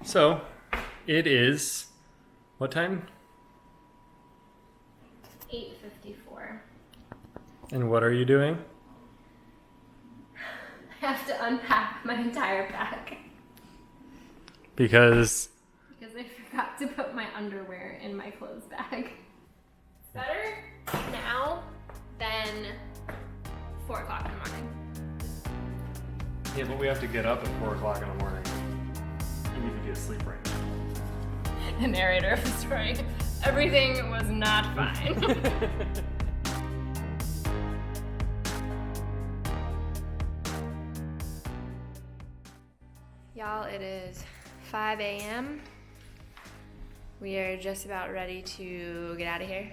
So, it is, what time? 8:54. And what are you doing? I have to unpack my entire pack. Because I forgot to put my underwear in my clothes bag. It's better now than 4 o'clock in the morning. yeah, but we have to get up at 4 o'clock in the morning. You need to be asleep right now. The narrator of the story. Everything was not fine. Y'all, it is 5 a.m. We are just about ready to get out of here.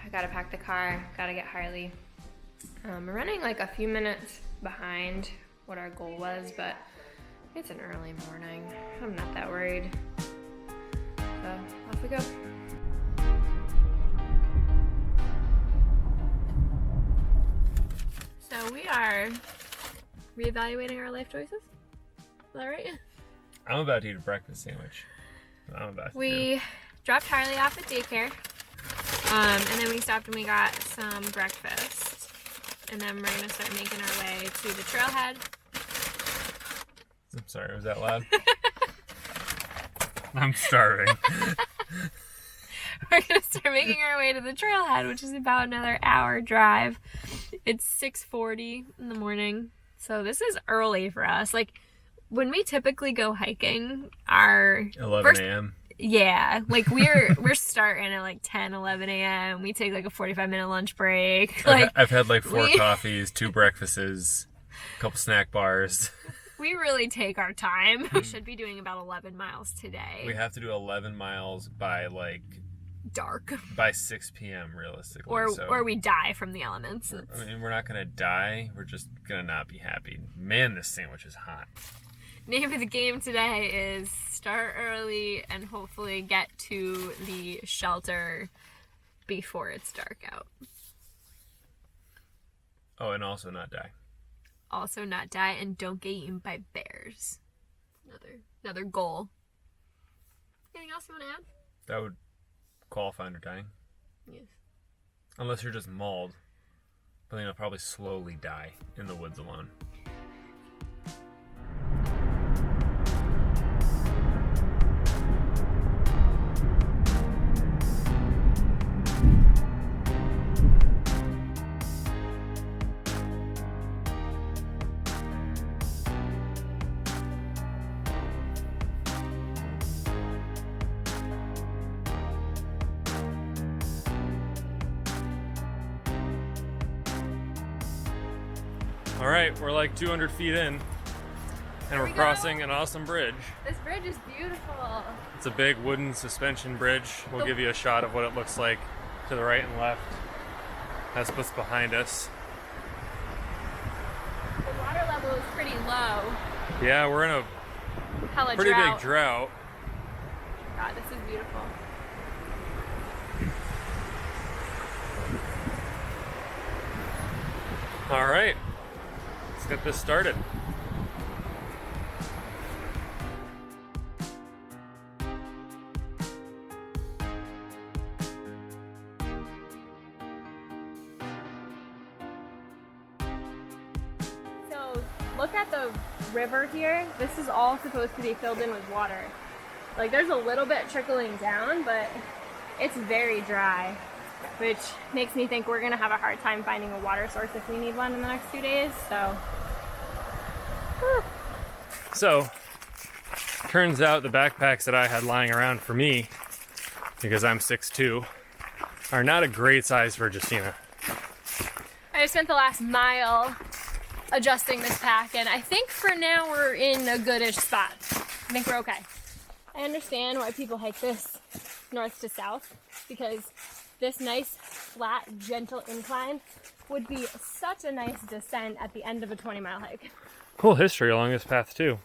I gotta pack the car, gotta get Harley. We're running like a few minutes behind what our goal was, but it's an early morning. I'm not that worried. So, off we go. So we are reevaluating our life choices. Is that right? I'm about to eat a breakfast sandwich. We dropped Harley off at daycare, and then we stopped and we got some breakfast, and then we're gonna start making our way to the trailhead. I'm sorry, was that loud? I'm starving. We're gonna start making our way to the trailhead, which is about another hour drive. It's 6:40 in the morning, so this is early for us. Like, when we typically go hiking, our 11 a.m. Yeah, like we're starting at like 10, 11 a.m. We take like a 45-minute lunch break. Like, I've had like 4 coffees, 2 breakfasts, a couple snack bars. We really take our time. We should be doing about 11 miles today. We have to do 11 miles by like dark. By 6 p.m. realistically. Or we die from the elements. I mean, we're not gonna die. We're just gonna not be happy. Man, this sandwich is hot. Name of the game today is start early and hopefully get to the shelter before it's dark out. Oh, and also not die. Also not die and don't get eaten by bears. Another goal. Anything else you want to add? That would qualify under dying. Yes. Unless you're just mauled. But then you'll probably slowly die in the woods alone. All right, we're like 200 feet in, and we're crossing an awesome bridge. This bridge is beautiful. It's a big wooden suspension bridge. We'll give you a shot of what it looks like to the right and left. That's what's behind us. The water level is pretty low. Yeah, we're in a pretty big drought. God, this is beautiful. All right. Let's get this started. So look at the river here. This is all supposed to be filled in with water. Like, there's a little bit trickling down, but it's very dry, which makes me think we're gonna have a hard time finding a water source if we need one in the next 2 days. So, turns out the backpacks that I had lying around for me, because I'm 6'2", are not a great size for Justina. I spent the last mile adjusting this pack, and I think for now we're in a goodish spot. I think we're okay. I understand why people hike this north to south, because this nice, flat, gentle incline would be such a nice descent at the end of a 20-mile hike. Cool history along this path too.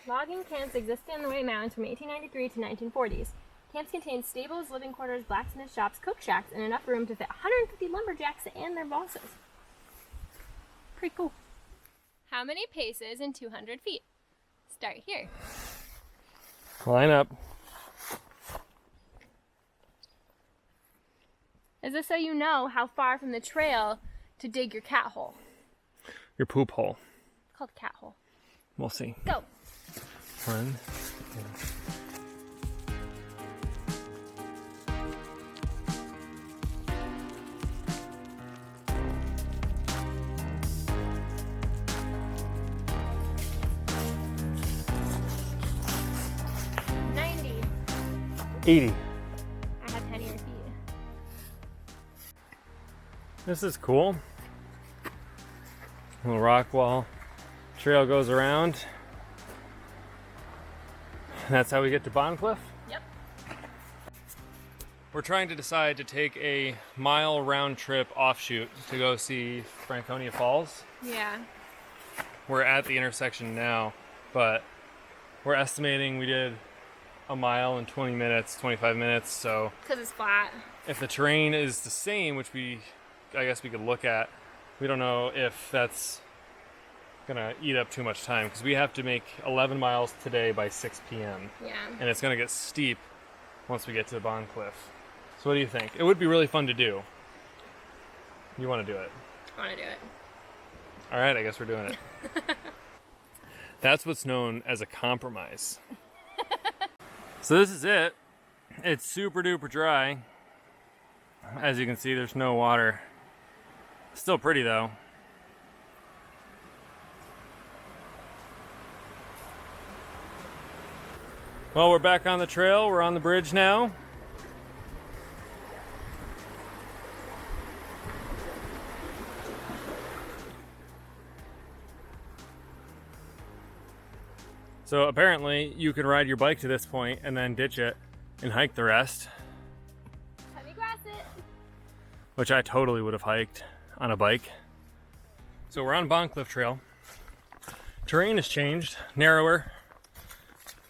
Logging camps existed in the White Mountains from 1893 to 1940s. Camps contained stables, living quarters, blacksmith shops, cook shacks, and enough room to fit 150 lumberjacks and their bosses. Pretty cool. How many paces in 200 feet? Start here. Line up. Is this so you know how far from the trail to dig your cat hole? Your poop hole. It's called cat hole. We'll see. Go. 1. 80. I have 10 feet. This is cool. Little rock wall. Trail goes around. That's how we get to Bondcliff. Yep. We're trying to decide to take a mile round trip offshoot to go see Franconia Falls. Yeah. We're at the intersection now, but we're estimating we did a mile in 20 minutes, 25 minutes, so Because it's flat. if the terrain is the same, which I guess we could look at, we don't know if that's gonna eat up too much time, because we have to make 11 miles today by 6 p.m. Yeah. and it's gonna get steep once we get to the Bondcliff. So what do you think? It would be really fun to do. You want to do it? I want to do it. All right, I guess we're doing it. That's what's known as a compromise. So this is it. It's super duper dry. As you can see, there's no water. Still pretty though. Well, we're back on the trail. We're on the bridge now. So apparently you can ride your bike to this point and then ditch it and hike the rest. Let me grass it. Which I totally would have hiked on a bike. So we're on Bondcliff Trail. Terrain has changed, narrower,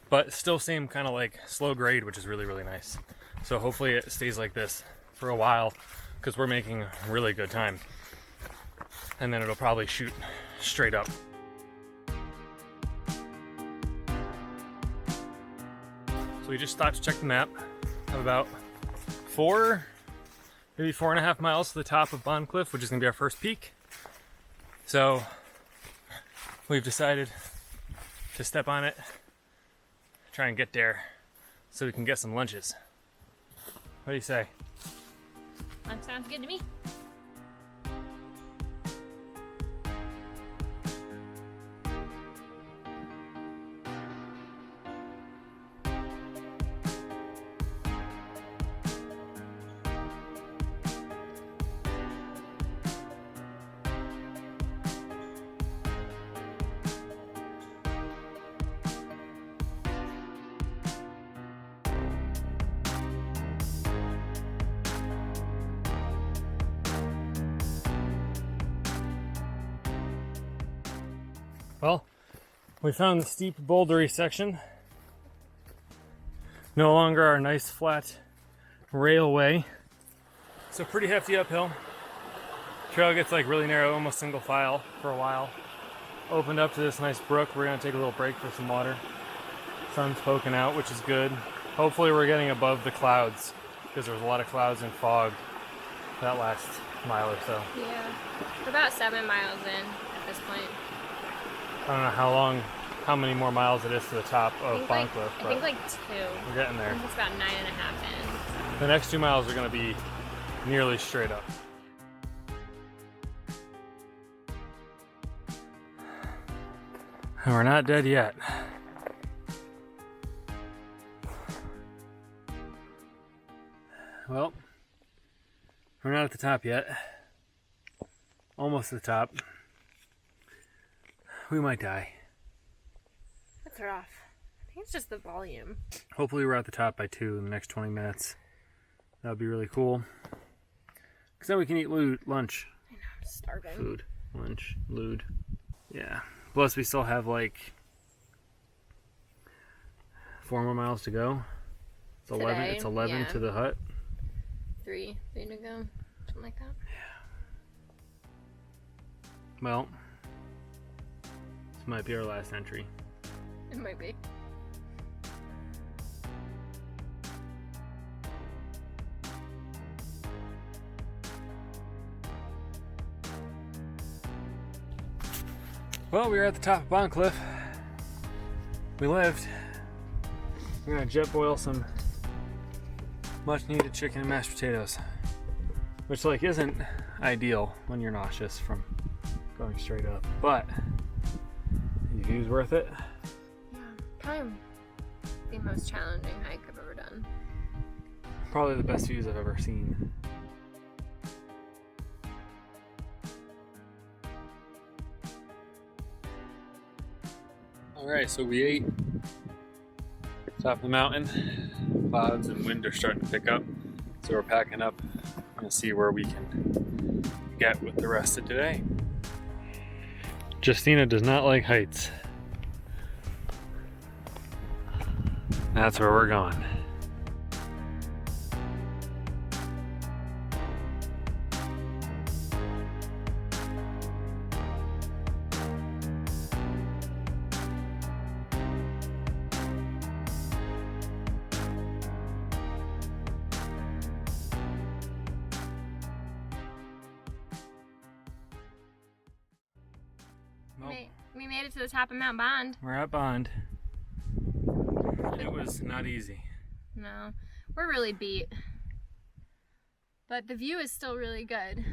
but still same kind of like slow grade, which is really, really nice. So hopefully it stays like this for a while, because we're making a really good time. And then it'll probably shoot straight up. So we just stopped to check the map. Have about 4, maybe 4.5 miles to the top of Bondcliff, which is gonna be our first peak. So we've decided to step on it, try and get there so we can get some lunches. What do you say? That sounds good to me. Well, we found the steep bouldery section. No longer our nice flat railway. So pretty hefty uphill. Trail gets like really narrow, almost single file for a while. Opened up to this nice brook. We're gonna take a little break for some water. Sun's poking out, which is good. Hopefully we're getting above the clouds, because there was a lot of clouds and fog that last mile or so. Yeah. We're about 7 miles in at this point. I don't know how many more miles it is to the top of Bondcliff, I think like 2. we're getting there. I think it's about 9.5 in. The next 2 miles are going to be nearly straight up. And we're not dead yet. Well, we're not at the top yet. Almost at the top. We might die. That's rough. I think it's just the volume. Hopefully we're at the top by 2 in the next 20 minutes. That would be really cool. Because then we can eat lunch. I know, I'm starving. Food. Lunch. Lewd. Yeah. Plus we still have like 4 more miles to go. It's 11. Today, It's 11 yeah. to the hut. 3 to go. Something like that. Well, this might be our last entry. It might be. Well, we were at the top of Bond Cliff. We lived. We're gonna jet boil some much needed chicken and mashed potatoes, which like isn't ideal when you're nauseous from going straight up, but the view's worth it. Yeah, probably the most challenging hike I've ever done. Probably the best views I've ever seen. Alright, so we ate top of the mountain. Clouds and wind are starting to pick up, so we're packing up and see where we can get with the rest of today. Justina does not like heights. That's where we're going. We made it to the top of Mount Bond. We're at Bond. It was not easy. No, we're really beat. But the view is still really good,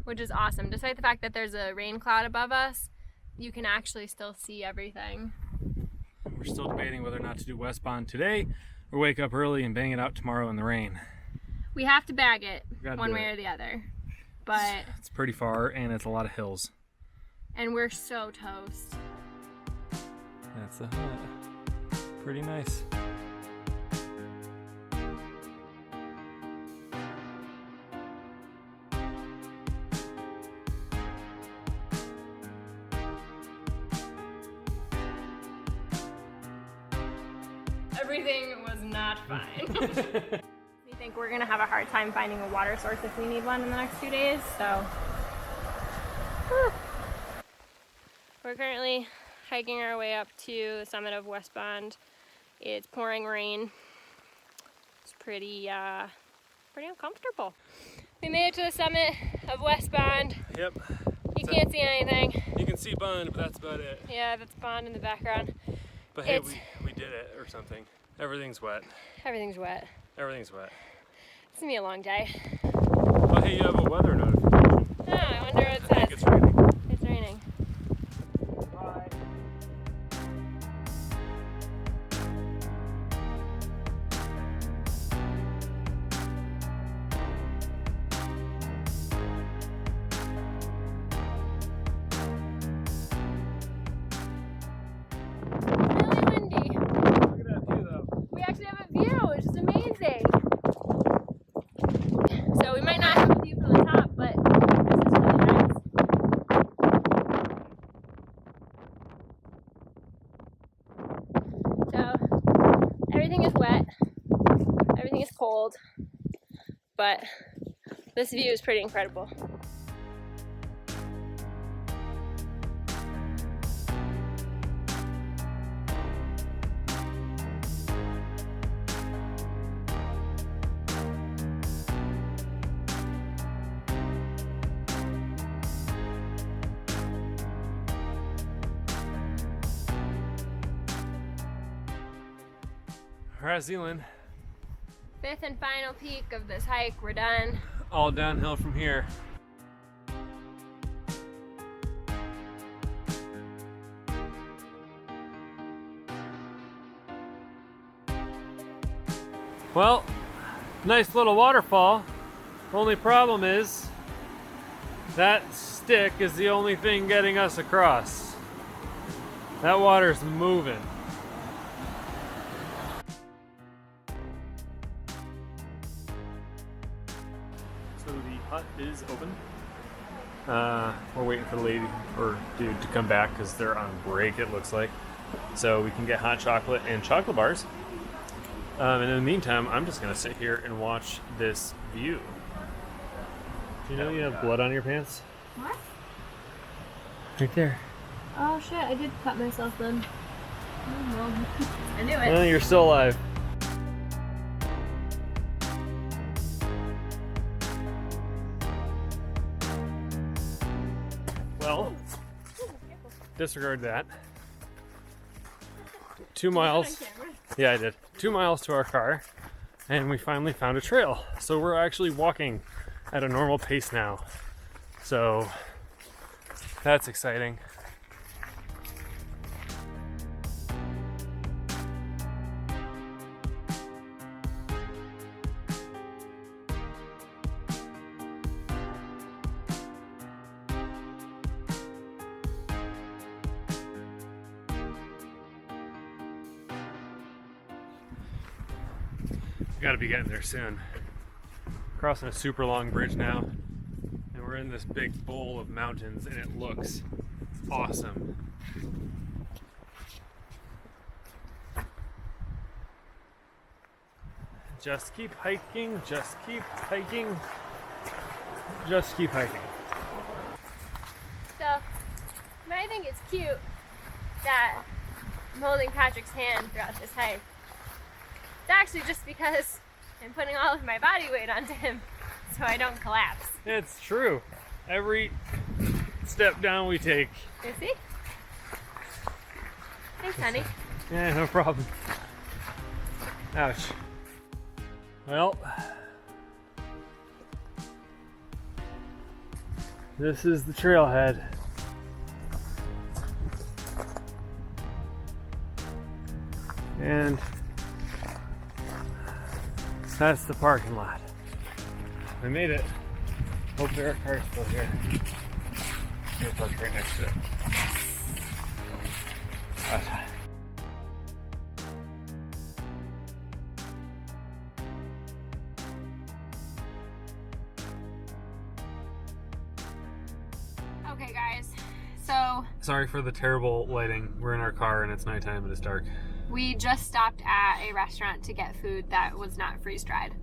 which is awesome. Despite the fact that there's a rain cloud above us, you can actually still see everything. We're still debating whether or not to do West Bond today or wake up early and bang it out tomorrow in the rain. We have to bag it one way it. or the other. But It's pretty far and it's a lot of hills. and we're so toast. That's the hut. Pretty nice. Everything was not fine. We think we're gonna have a hard time finding a water source if we need one in the next 2 days, so. Whew. We're currently hiking our way up to the summit of West Bond. It's pouring rain. It's pretty uncomfortable. We made it to the summit of West Bond. Yep. You can't see anything. You can see Bond, but that's about it. Yeah, that's Bond in the background. But hey, we did it or something. Everything's wet. Everything's wet. Everything's wet. It's gonna be a long day. Oh, hey, you have a weather notification. Oh, I wonder what it I says. think it's raining. It's raining. Bye. Really windy. Look at that view, though. We actually have a view, which is amazing. So we might not have a view from the top, but this is really nice. So everything is wet, everything is cold, but this view is pretty incredible. Alright, Zealand. Fifth and final peak of this hike, we're done. All downhill from here. Well, nice little waterfall. Only problem is that stick is the only thing getting us across. That water's moving. So the hut is open. We're waiting for the lady or dude to come back because they're on break, it looks like. So we can get hot chocolate and chocolate bars. And in the meantime, I'm just gonna sit here and watch this view. Do you know you have blood on your pants? What? Right there. Oh shit, I did cut myself then. Oh, well. I knew it. Well, you're still alive. Well, disregard that. 2 miles. Yeah, I did. 2 miles to our car, and we finally found a trail. So we're actually walking at a normal pace now. So that's exciting. Got to be getting there soon. Crossing a super long bridge now, and we're in this big bowl of mountains, and it looks awesome. Just keep hiking, just keep hiking, just keep hiking. So, I think it's cute that I'm holding Patrick's hand throughout this hike. It's actually just because I'm putting all of my body weight onto him so I don't collapse. It's true. Every step down we take. You see? Thanks, honey. Yeah, no problem. Ouch. Well, this is the trailhead. And that's the parking lot. We made it. Hope there are cars still here. We'll park right next to it. Okay, guys. So Sorry for the terrible lighting. We're in our car and it's nighttime and it's dark. we just stopped at a restaurant to get food that was not freeze-dried.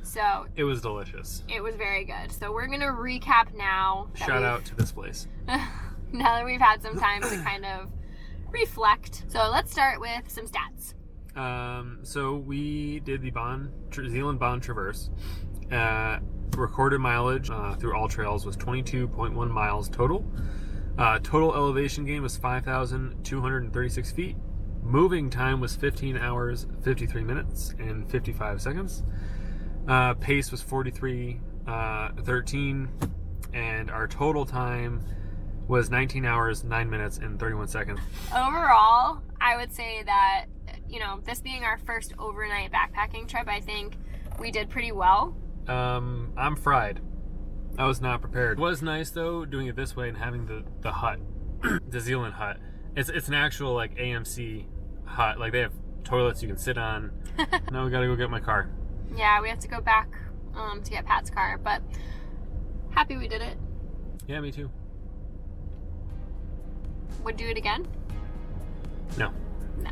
So It was delicious. it was very good. So we're gonna recap now. Shout out to this place. Now that we've had some time to kind of reflect. So let's start with some stats. So we did the Zealand Bond Traverse. Recorded mileage through all trails was 22.1 miles total. Total elevation gain was 5,236 feet. Moving time was 15 hours, 53 minutes, and 55 seconds. Pace was 43:13, and our total time was 19 hours, 9 minutes, and 31 seconds. Overall, I would say that, you know, this being our first overnight backpacking trip, I think we did pretty well. I'm fried. I was not prepared. It was nice though doing it this way and having the hut, the Zealand hut. It's an actual like AMC hut. Like they have toilets you can sit on. Now we gotta go get my car. Yeah, we have to go back to get Pat's car, but happy we did it. Yeah, me too. Would do it again? No. No.